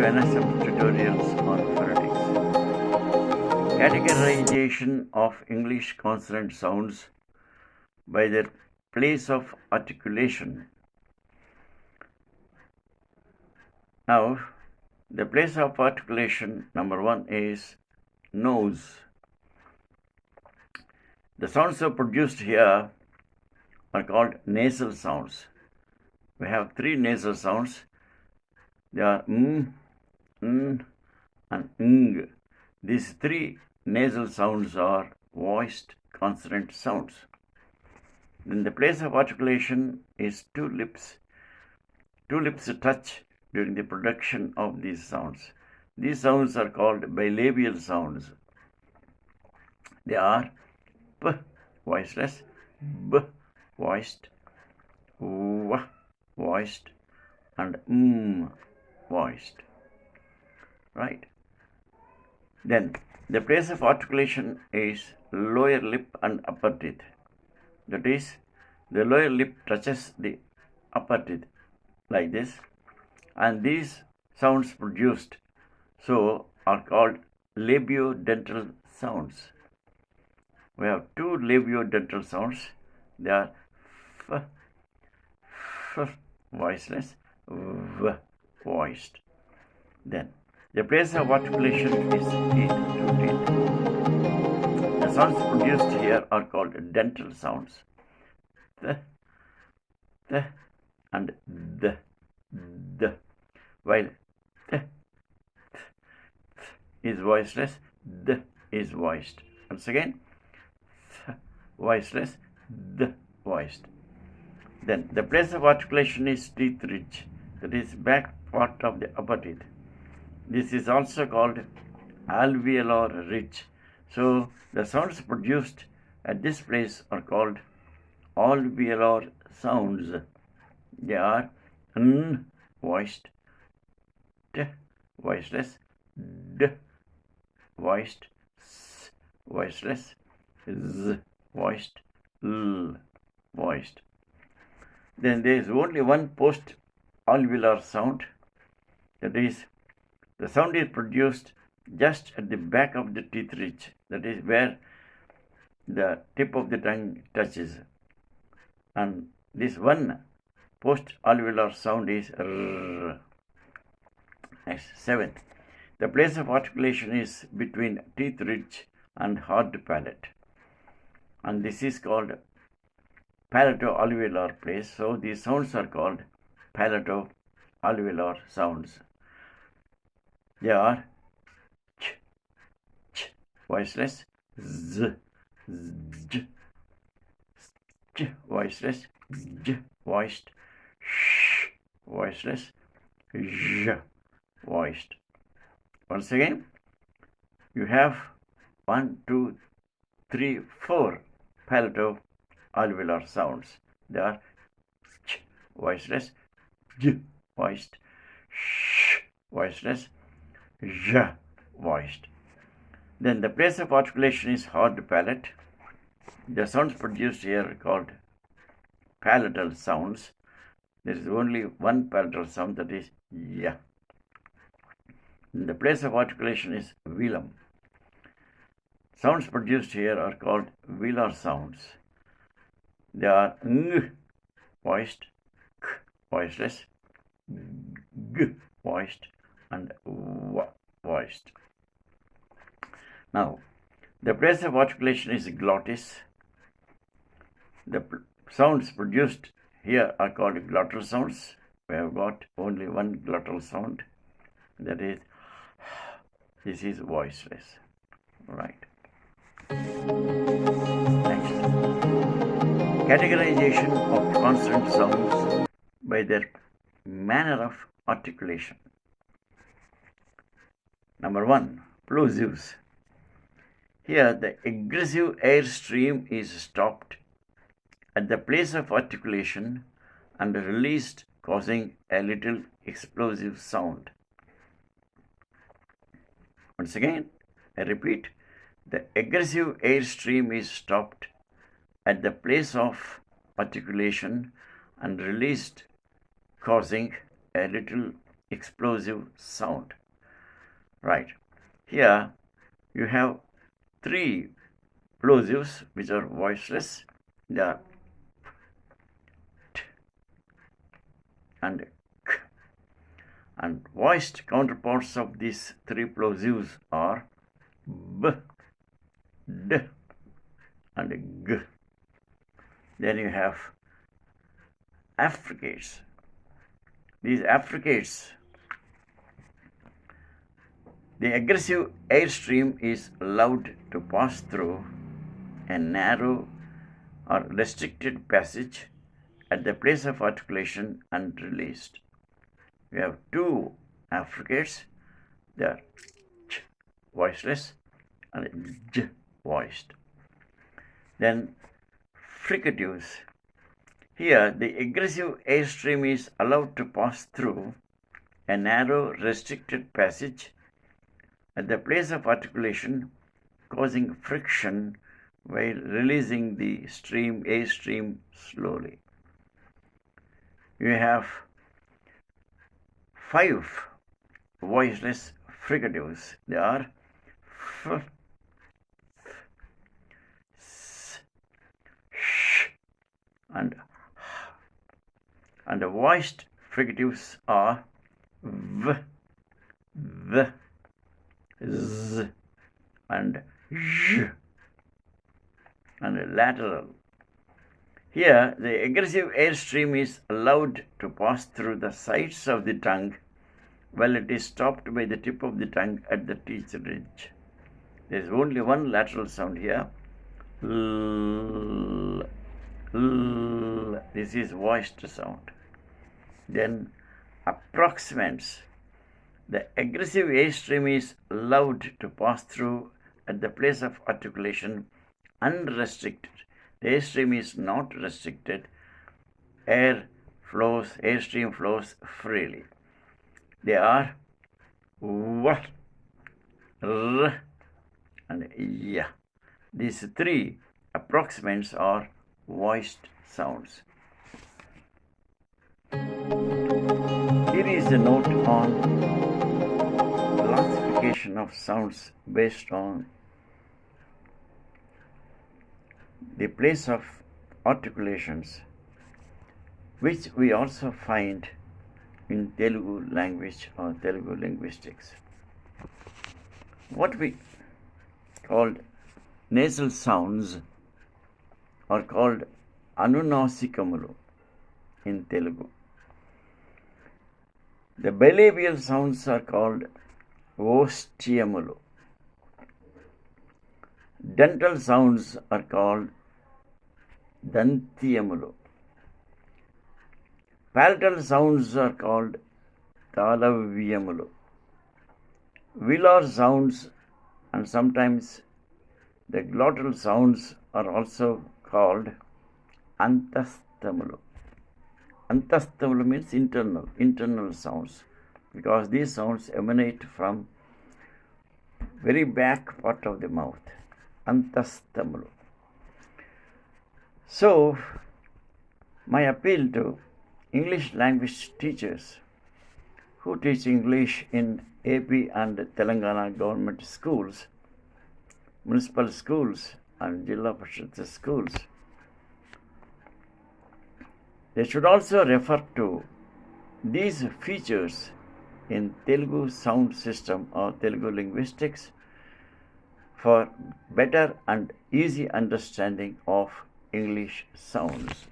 given us some tutorials on phonetics. Categorization of English consonant sounds by their place of articulation. Now, the place of articulation, number one, is nose. The sounds are produced here are called nasal sounds. We have three nasal sounds. They are n, and ng. These three nasal sounds are voiced consonant sounds. Then the place of articulation is two lips. Two lips touch during the production of these sounds. These sounds are called bilabial sounds. They are p voiceless, b voiced, w voiced, and voiced. Right? Then the place of articulation is lower lip and upper teeth. That is, the lower lip touches the upper teeth like this, and these sounds produced are called labiodental sounds. We have two labiodental sounds. They are f voiceless, v voiced. Then the place of articulation is teeth to teeth. The sounds produced here are called dental sounds. The and the, while the is voiceless, the is voiced. Once again, voiceless, the voiced. Then the place of articulation is teeth ridge, that is back part of the upper teeth. This is also called alveolar ridge. So the sounds produced at this place are called alveolar sounds. They are n voiced, t voiceless, d voiced, s voiceless, z voiced, l voiced. Then there is only one post-alveolar sound. That is, the sound is produced just at the back of the teeth ridge. That is where the tip of the tongue touches. And this one post-alveolar sound is r. Next, seventh. The place of articulation is between teeth ridge and hard palate. And this is called palato-alveolar place. So these sounds are called palato-alveolar sounds. They are ch, voiceless, z, j, voiceless, j, voiced, sh, voiceless, j, voiced. Once again, you have 1, 2, 3, 4 palato-alveolar sounds. They are ch, voiceless, j, voiced, sh, voiceless, j, voiced. Then the place of articulation is hard palate. The sounds produced here are called palatal sounds. There is only one palatal sound, that is ya. The place of articulation is velum. Sounds produced here are called velar sounds. They are ng voiced, k voiceless, g voiced, and w voiced. Now, the place of articulation is glottis. The sounds produced here are called glottal sounds. We have got only one glottal sound, that is, this is voiceless. Right. Next. Categorization of consonant sounds by their manner of articulation. Number one, plosives. Here the aggressive air stream is stopped at the place of articulation and released, causing a little explosive sound. Once again, I repeat, the aggressive air stream is stopped at the place of articulation and released, causing a little explosive sound. Right. Here you have three plosives which are voiceless. They are t and k. And voiced counterparts of these three plosives are b, d, and g. Then you have affricates. These affricates, the aggressive airstream is allowed to pass through a narrow or restricted passage at the place of articulation and released. We have two affricates. They are ch voiceless and j voiced. Then fricatives. Here the aggressive airstream is allowed to pass through a narrow restricted passage at the place of articulation, causing friction while releasing the airstream slowly. You have 5 voiceless fricatives. They are f, s, sh, and h. And the voiced fricatives are v, th, z, and zh, and lateral. Here, the aggressive airstream is allowed to pass through the sides of the tongue while it is stopped by the tip of the tongue at the teeth ridge. There is only one lateral sound here. L, l. This is voiced sound. Then approximants. The aggressive airstream is allowed to pass through at the place of articulation unrestricted. The airstream is not restricted. Airstream flows freely. They are w, r, and y. These three approximants are voiced sounds. Here is a note on classification of sounds based on the place of articulations, which we also find in Telugu language or Telugu linguistics. What we called nasal sounds are called anunasikamulu in Telugu. The bilabial sounds are called ostiamulu. Dental sounds are called dantiamulu. Palatal sounds are called talavyamulu. Velar sounds and sometimes the glottal sounds are also called antastamulu. Antastamulu means internal sounds, because these sounds emanate from very back part of the mouth. Antastamulu. So, my appeal to English language teachers who teach English in AP and Telangana government schools, municipal schools and Jilla Parishad schools, they should also refer to these features in Telugu sound system or Telugu linguistics for better and easy understanding of English sounds.